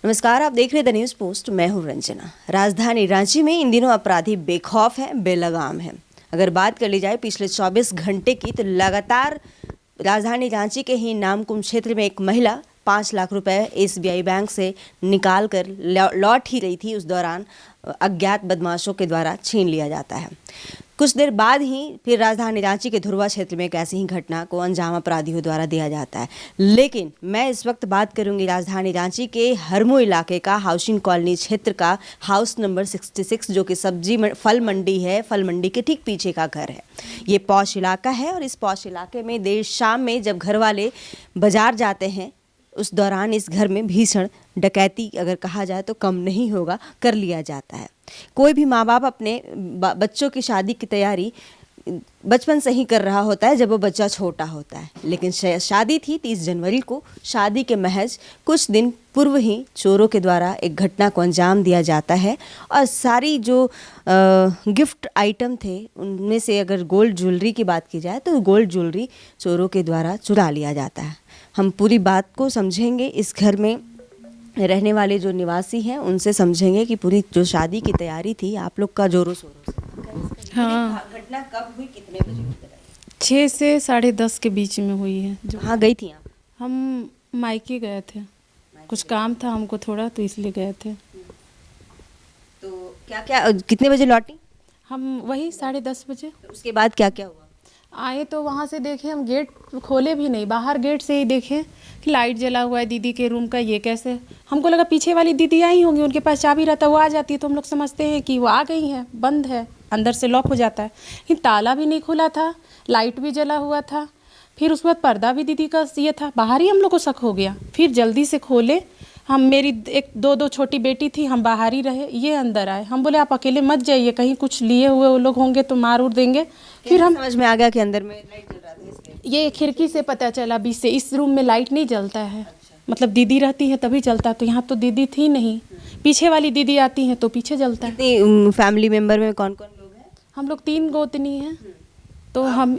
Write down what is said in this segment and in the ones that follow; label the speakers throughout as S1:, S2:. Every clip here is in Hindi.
S1: नमस्कार, आप देख रहे द न्यूज़ पोस्ट। मैं हूं रंजना। राजधानी रांची में इन दिनों अपराधी बेखौफ है, बेलगाम है। अगर बात कर ली जाए पिछले 24 घंटे की, तो लगातार राजधानी रांची के ही नामकुम क्षेत्र में एक महिला 5 लाख रुपए SBI बैंक से निकाल कर लौट ही रही थी। उस दौरान अज्ञात बदमाशों के द्वारा छीन लिया जाता है। कुछ देर बाद ही फिर राजधानी रांची के धुरवा क्षेत्र में एक ऐसी ही घटना को अंजाम अपराधियों द्वारा दिया जाता है। लेकिन मैं इस वक्त बात करूंगी राजधानी रांची के हरमू इलाके का, हाउसिंग कॉलोनी क्षेत्र का, हाउस नंबर 66, जो कि सब्जी फल मंडी है। फल मंडी के ठीक पीछे का घर है। ये पॉश इलाका है और इस पॉश इलाके में देर शाम में जब घर वाले बाजार जाते हैं, उस दौरान इस घर में भीषण डकैती, अगर कहा जाए तो कम नहीं होगा, कर लिया जाता है। कोई भी माँ बाप अपने बच्चों की शादी की तैयारी बचपन से ही कर रहा होता है, जब वो बच्चा छोटा होता है। लेकिन शादी थी 30 जनवरी को। शादी के महज कुछ दिन पूर्व ही चोरों के द्वारा एक घटना को अंजाम दिया जाता है और सारी जो गिफ्ट आइटम थे, उनमें से अगर गोल्ड ज्वेलरी की बात की जाए तो गोल्ड ज्वेलरी चोरों के द्वारा चुरा लिया जाता है। हम पूरी बात को समझेंगे। इस घर में रहने वाले जो निवासी हैं उनसे समझेंगे कि पूरी जो शादी की तैयारी थी, आप लोग का जोरों शोरों से।
S2: हाँ,
S1: घटना कब हुई, कितने बजे हुई?
S2: 6 से 10:30 के बीच में हुई है। जो
S1: हाँ, गई थी आप?
S2: हम मायके गए थे, कुछ काम था हमको थोड़ा, तो इसलिए गए थे।
S1: तो क्या क्या कितने बजे लौटी?
S2: हम वही 10:30 बजे
S1: उसके बाद क्या क्या हुआ?
S2: आए तो वहाँ से देखे, हम गेट खोले भी नहीं, बाहर गेट से ही देखे कि लाइट जला हुआ है दीदी के रूम का। ये कैसे? हमको लगा पीछे वाली दीदी आई होंगी, उनके पास चाबी रहता, वो आ जाती है तो हम लोग समझते हैं कि वो आ गई हैं, बंद है, अंदर से लॉक हो जाता है। लेकिन ताला भी नहीं खुला था, लाइट भी जला हुआ था। फिर उसके बाद पर्दा भी दीदी का ये था, बाहर ही हम लोग को शक हो गया। फिर जल्दी से खोले हम, मेरी एक दो छोटी बेटी थी, हम बाहर ही रहे, ये अंदर आए। हम बोले आप अकेले मत जाइए, कहीं कुछ लिए हुए वो लोग होंगे तो मार उड़ देंगे। फिर हम
S1: समझ में आ गया कि अंदर में लाइट जल रहा था इसलिए।
S2: ये खिड़की से पता चला, बीच से इस रूम में लाइट नहीं जलता है। मतलब दीदी रहती है तभी जलता है, तो यहाँ तो दीदी थी नहीं, पीछे वाली दीदी आती हैं तो पीछे जलता है।
S1: कितनी फैमिली मेंबर में कौन कौन लोग हैं?
S2: हम लोग 3 गोतनी हैं, तो हम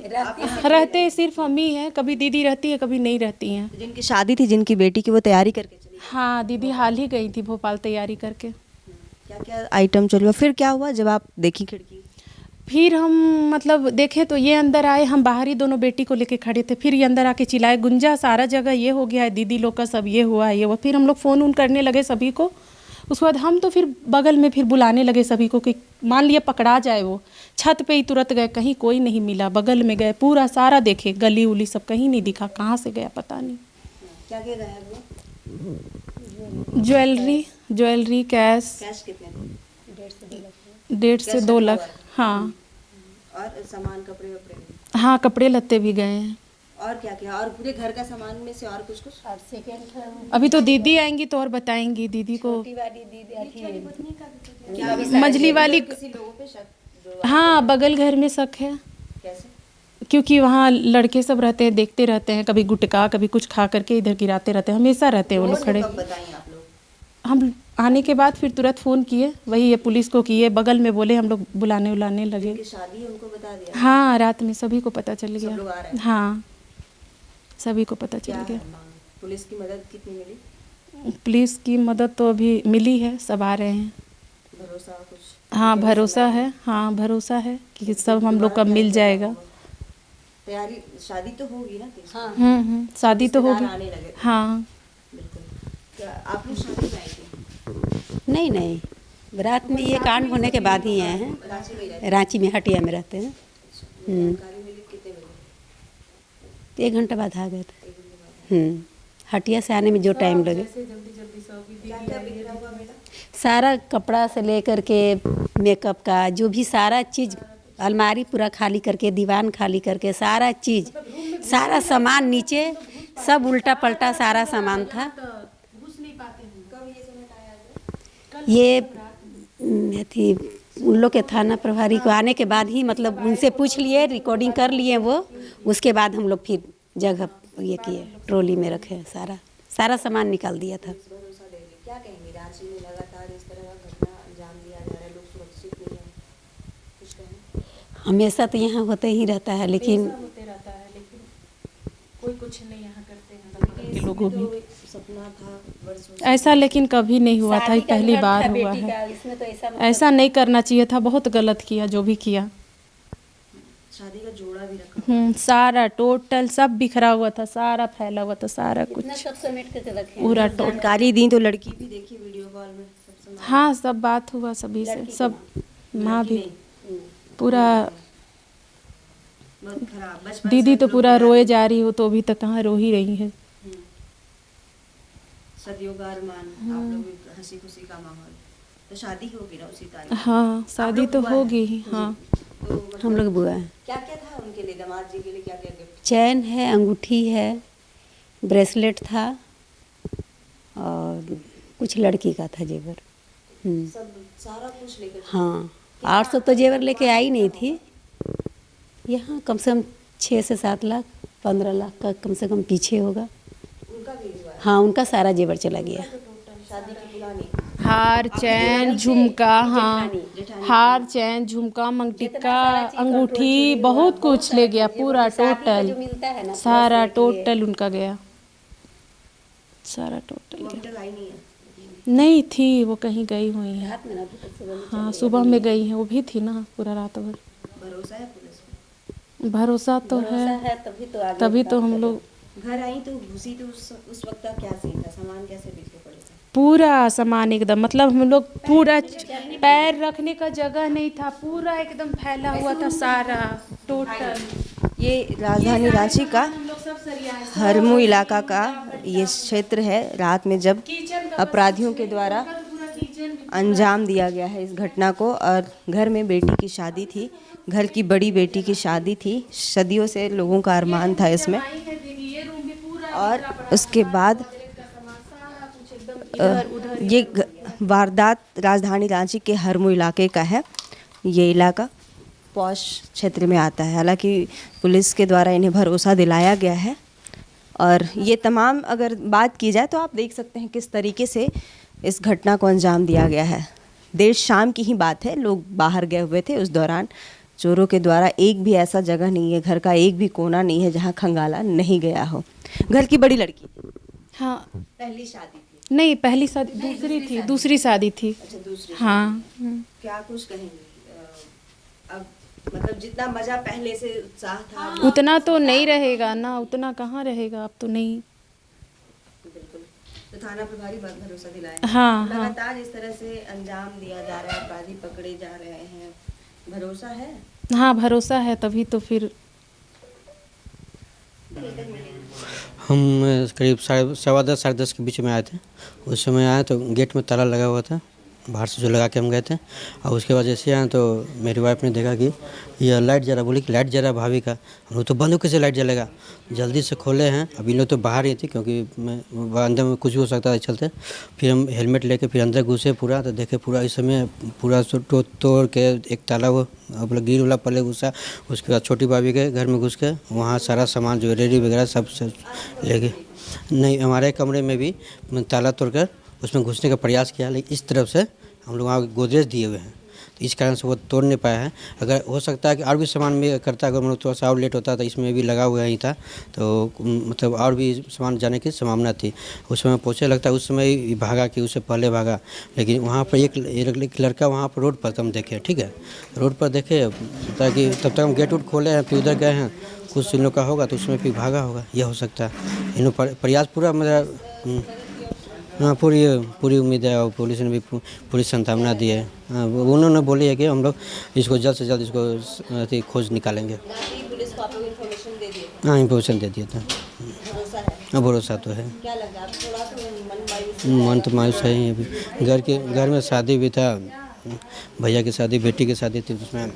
S2: रहते सिर्फ हम ही हैं। कभी दीदी रहती है, कभी नहीं रहती हैं।
S1: जिनकी शादी थी, जिनकी बेटी की, वो तैयारी करके चली?
S2: हाँ, दीदी हाल ही गई थी भोपाल तैयारी करके।
S1: क्या क्या आइटम चल हुआ? फिर क्या हुआ जब आप देखी खिड़की?
S2: फिर हम मतलब देखे तो ये अंदर आए, हम बाहर ही दोनों बेटी को लेके खड़े थे। फिर ये अंदर आके चिल्लाए, गुंजा सारा जगह ये हो गया है, दीदी लोग का सब ये हुआ है, ये हुआ। फिर हम लोग फ़ोन करने लगे सभी को। उसके बाद हम तो फिर बगल में फिर बुलाने लगे सभी को कि मान लिया पकड़ा जाए। वो छत पे ही तुरंत गए, कहीं कोई नहीं मिला। बगल में गए, पूरा सारा देखे, गली उली सब, कहीं नहीं दिखा, कहाँ से गया पता नहीं।
S1: क्या क्या गया वो?
S2: ज्वेलरी, कैश
S1: कितने थे?
S2: 1.5 से 2 लाख। हाँ,
S1: और सामान, कपड़े वपड़े?
S2: हाँ, कपड़े लत्ते भी गए हैं।
S1: और क्या क्या? और पूरे घर का सामान में से और कुछ?
S2: अभी तो दीदी आएंगी तो और बताएंगी। दीदी को मझली वाली,
S1: किसी लोगों पे शक?
S2: हाँ, बगल घर में शक है।
S1: कैसे?
S2: क्योंकि वहाँ लड़के सब रहते हैं, देखते रहते हैं, कभी गुटखा कभी कुछ खा करके इधर गिराते रहते हैं, हमेशा रहते हैं वो लोग खड़े।
S1: कब बताएं आप लोग?
S2: हम आने के बाद फिर तुरंत फ़ोन किए, वही ये पुलिस को किए, बगल में बोले, हम लोग बुलाने लगे।
S1: कि शादी है, उनको बता दिया?
S2: हाँ, रात में सभी को पता चल
S1: सब लोग आ
S2: गया।
S1: रहे हैं?
S2: हाँ, सभी को पता चल
S1: क्या
S2: गया।
S1: है मांग? पुलिस की मदद कितनी मिली?
S2: पुलिस की मदद तो अभी मिली है, सब आ रहे हैं।
S1: भरोसा कुछ?
S2: हाँ, भरोसा है। हाँ, भरोसा है कि सब हम लोग का मिल जाएगा।
S1: तैयारी, शादी तो होगी ना? हाँ,
S2: शादी तो होगी।
S1: आने लगे?
S2: हाँ,
S1: बिल्कुल। क्या आप लोग शादी में आए थे?
S3: नहीं, रात में ये कांड होने के बाद ही आए हैं।
S1: रांची में ही रहते?
S3: रांची में हटिया में रहते हैं।
S1: जानकारी मिली कितने बजे?
S3: 1 घंटा बाद आ गए थे। हटिया से आने में जो टाइम लगे।
S1: क्या क्या बिखरा हुआ मिला?
S3: सारा कपड़ा से लेकर के मेकअप का जो भी सारा चीज़, अलमारी पूरा खाली करके, दीवान खाली करके, सारा चीज़, सारा सामान नीचे सब उल्टा पलटा सारा सामान था। ये थी उन लोग के थाना प्रभारी को आने के बाद ही, मतलब उनसे पूछ लिए, रिकॉर्डिंग कर लिए वो। उसके बाद हम लोग फिर जगह ये किए, ट्रॉली में रखे, सारा सामान निकाल दिया था।
S1: क्या कहेंगे? रांची में लगातार इस तरह का घटना अंजाम दिया जा रहा है, लोग सुरक्षित नहीं है, कुछ कहें?
S3: हमेशा तो यहाँ होते ही रहता है, लेकिन
S2: कोई कुछ नहीं यहाँ करते हैं। के लोगों भी।
S1: सपना था वर्षों
S2: ऐसा लेकिन कभी नहीं हुआ था, ये पहली बार हुआ
S3: बेटी
S2: है।
S3: का, इसमें तो ऐसा
S2: ऐसा नहीं करना चाहिए था, बहुत गलत किया जो भी किया।
S1: शादी का जोड़ा भी रखा।
S2: सारा टोटल सब बिखरा हुआ था, सारा फैला हुआ था, सारा कुछ
S3: इतना सब समेट के रखे हैं।
S2: पूरा टोटल।
S1: जानकारी दी तो लड़की भी देखी वीडियो कॉल में सब
S2: हाँ, सब बात हुआ सभी से, सब माँ भी पूरा।
S1: बहुत खराब। बचपन
S2: दीदी
S1: से
S2: तो
S1: लोग
S2: पूरा
S1: याद-
S2: रोए जा रही हो, तो अभी तक कहाँ रो ही रही है।
S1: सदियों का अरमान, आप लोग भी हंसी खुशी का माहौल। तो शादी होगी ना उसी तारीख।
S2: हाँ, शादी तो होगी ही। हाँ,
S1: तो
S3: हम लोग बुआ हैं।
S1: क्या क्या था उनके लिए, दामाद जी के लिए क्या क्या गिफ्ट?
S3: चैन है, अंगूठी है, ब्रेसलेट था और कुछ लड़की का था जेवर।
S1: सब सारा कुछ लेकर।
S3: हाँ, 800 तो जेवर लेके आई नहीं थी। यहाँ कम से कम 6 से 7 लाख, 15 लाख का कम से कम पीछे होगा।
S1: उनका भी हुआ है।
S3: हाँ, उनका सारा जेवर चला गया।
S1: शादी की पुरानी
S2: हार, चैन, झुमका। हाँ, हार, चैन, झुमका, मंगटिक्का, अंगूठी, बहुत कुछ ले गया, पूरा टोटल
S3: मिलता है ना,
S2: सारा टोटल उनका गया, सारा टोटल
S1: वो
S2: गया।
S1: अभी तक आई नहीं है।
S2: नहीं थी, वो कहीं गई हुई है।
S3: रात में ना अभी तक सुबह
S2: हाँ, सुबह में गई है, वो भी थी ना पूरा रात भर।
S1: भरोसा है पुलिस पे।
S2: भरोसा तो
S3: भरोसा
S2: है,
S3: है तभी तो आगे
S2: तभी तो हम लोग
S1: घर आई तो घुसी तो उस वक्त का क्या सीन था, सामान कैसे बिखरे पड़े थे?
S2: पूरा सामान एकदम, मतलब हम लोग पूरा पैर रखने का जगह नहीं था, पूरा एकदम फैला हुआ था सारा टोटल।
S1: ये राजधानी रांची का हरमू इलाका का ये क्षेत्र है। रात में जब अपराधियों के द्वारा अंजाम दिया गया है इस घटना को, और घर में बेटी की शादी थी, घर की बड़ी बेटी की शादी थी, सदियों से लोगों का अरमान था इसमें। और उसके बाद ये वारदात राजधानी रांची के हरमू इलाके का है। ये इलाका पौष क्षेत्र में आता है। हालांकि पुलिस के द्वारा इन्हें भरोसा दिलाया गया है। और ये तमाम अगर बात की जाए तो आप देख सकते हैं किस तरीके से इस घटना को अंजाम दिया गया है। देर शाम की ही बात है, लोग बाहर गए हुए थे। उस दौरान चोरों के द्वारा एक भी ऐसा जगह नहीं है, घर का एक भी कोना नहीं है जहां खंगाला नहीं गया हो। घर की बड़ी लड़की थी,
S2: हाँ,
S1: पहली शादी थी।
S2: नहीं पहली शादी दूसरी शादी थी।
S1: अच्छा, दूसरी।
S2: हाँ,
S1: क्या कुछ कहेंगे? अब मतलब जितना मजा पहले से उत्साह था
S2: उतना तो नहीं रहेगा ना, उतना कहाँ रहेगा, अब तो नहीं।
S1: बिल्कुल। तो थाना प्रभारी भरोसा दिलाया।
S2: हाँ, हाँ,
S1: लगातार इस तरह से अंजाम दिया जा रहा है, अपराधी पकड़े जा रहे हैं, भरोसा है।
S2: हाँ, भरोसा है, तभी तो फिर।
S4: हम करीब 10:15 साढ़े 10 के बीच में आए थे। उस समय आए तो गेट में ताला लगा हुआ था, बाहर से जो लगा के हम गए थे। और उसके बाद जैसे आए तो मेरी वाइफ ने देखा कि यह लाइट जला, बोली कि लाइट जला भाभी का। हम लोग तो बंद कैसे लाइट जलेगा, जल्दी से खोले हैं। अभी लोग तो बाहर ही थे क्योंकि मैं अंदर में कुछ भी हो सकता था चलते। फिर हम हेलमेट लेके फिर अंदर घुसे पूरा, तो देखे पूरा इस समय पूरा तोड़ के एक ताला वो अब गिर वाला पहले घुसा। उसके बाद छोटी भाभी के घर में घुस के वहाँ सारा सामान ज्वेलरी वगैरह सब ले गए। नहीं, हमारे कमरे में भी ताला तोड़कर उसमें घुसने का प्रयास किया, लेकिन इस तरफ से हम लोग वहाँ गोदरेज दिए हुए हैं, तो इस कारण से वो तोड़ नहीं पाया है। अगर हो सकता है कि और भी सामान में करता, अगर मतलब थोड़ा सा और लेट होता तो इसमें भी लगा हुआ ही था, तो मतलब और भी सामान जाने की संभावना थी। उस समय पहुँचे, लगता है उस समय ही भागा कि उससे पहले भागा। लेकिन वहाँ पर एक लड़का वहाँ पर रोड पर हम देखे, ठीक है, रोड पर देखे ताकि तब तक हम गेट उट खोले हैं, फिर उधर गए हैं, कुछ इन लोग का होगा तो उसमें फिर भागा होगा, यह हो सकता है। इन लोग प्रयास पूरा मतलब हाँ, पूरी उम्मीद है और पुलिस ने भी पूरी संभावना दी है। हाँ, उन्होंने बोली है कि हम लोग इसको जल्द से जल्द इसको खोज निकालेंगे।
S1: पुलिस को आप लोग इन्फॉर्मेशन दे दिए?
S4: हाँ, इन्फॉर्मेशन दे दिया था।
S1: भरोसा है?
S4: हाँ, भरोसा तो है।
S1: क्या लगा आप थोड़ा तो
S4: मन तो मायूस है ही। अभी घर में शादी भी था, भैया की शादी, बेटी की शादी थी, उसमें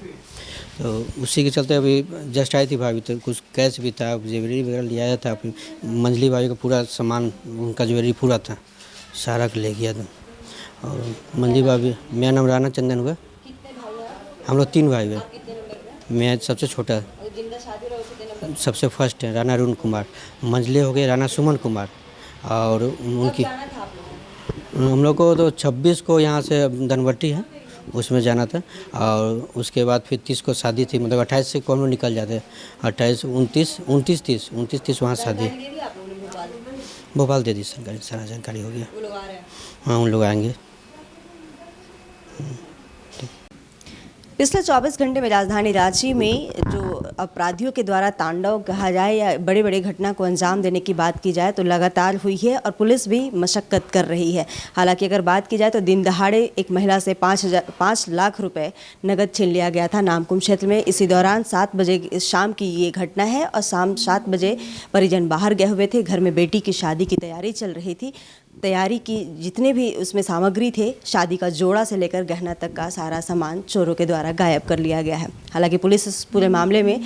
S4: तो उसी के चलते अभी जस्ट आई थी भाभी, तो कुछ कैश भी था, ज्वेलरी वगैरह ले आया था। फिर मंजली भाभी का पूरा सामान, उनका ज्वेलरी पूरा था, सारा ले गया था। और मंजली भाभी, मेरा नाम राणा चंदन हुआ। हम लोग 3 भाई हैं। मैं सबसे छोटा, सबसे फर्स्ट है राणा अरुण कुमार। मंजली हो गए राणा सुमन कुमार। और उनकी हम लोग को तो 26 को यहाँ से धनवट्टी है, उसमें जाना था। और उसके बाद फिर 30 को शादी थी, मतलब 28 से कौन लोग निकल जाते हैं, 28, 29, 30 वहाँ शादी। भोपाल दे दी सरकारी सारा जानकारी हो गया।
S1: वो लोग आ रहे हैं।
S4: हाँ उन लोग आएंगे।
S1: पिछले 24 घंटे में राजधानी रांची में जो अपराधियों के द्वारा तांडव कहा जाए या बड़े बड़े घटना को अंजाम देने की बात की जाए तो लगातार हुई है और पुलिस भी मशक्कत कर रही है। हालांकि अगर बात की जाए तो दिन दहाड़े एक महिला से 5 लाख रुपए नगद छीन लिया गया था नामकुम क्षेत्र में। इसी दौरान 7 बजे शाम की ये घटना है और शाम 7 बजे परिजन बाहर गए हुए थे। घर में बेटी की शादी की तैयारी चल रही थी। तैयारी की जितने भी उसमें सामग्री थे, शादी का जोड़ा से लेकर गहना तक का सारा सामान चोरों के द्वारा गायब कर लिया गया है। हालांकि पुलिस इस पूरे मामले में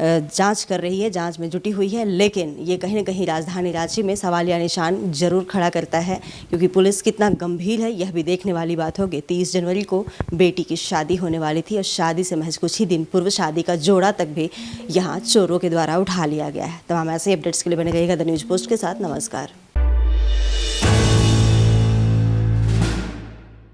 S1: जांच कर रही है, जांच में जुटी हुई है, लेकिन ये कहीं ना कहीं राजधानी रांची में सवालिया निशान जरूर खड़ा करता है, क्योंकि पुलिस कितना गंभीर है यह भी देखने वाली बात होगी। 30 जनवरी को बेटी की शादी होने वाली थी और शादी से महज कुछ ही दिन पूर्व शादी का जोड़ा तक भी यहाँ चोरों के द्वारा उठा लिया गया है। तमाम ऐसे अपडेट्स के लिए बने रहिएगा द न्यूज़ पोस्ट के साथ। नमस्कार।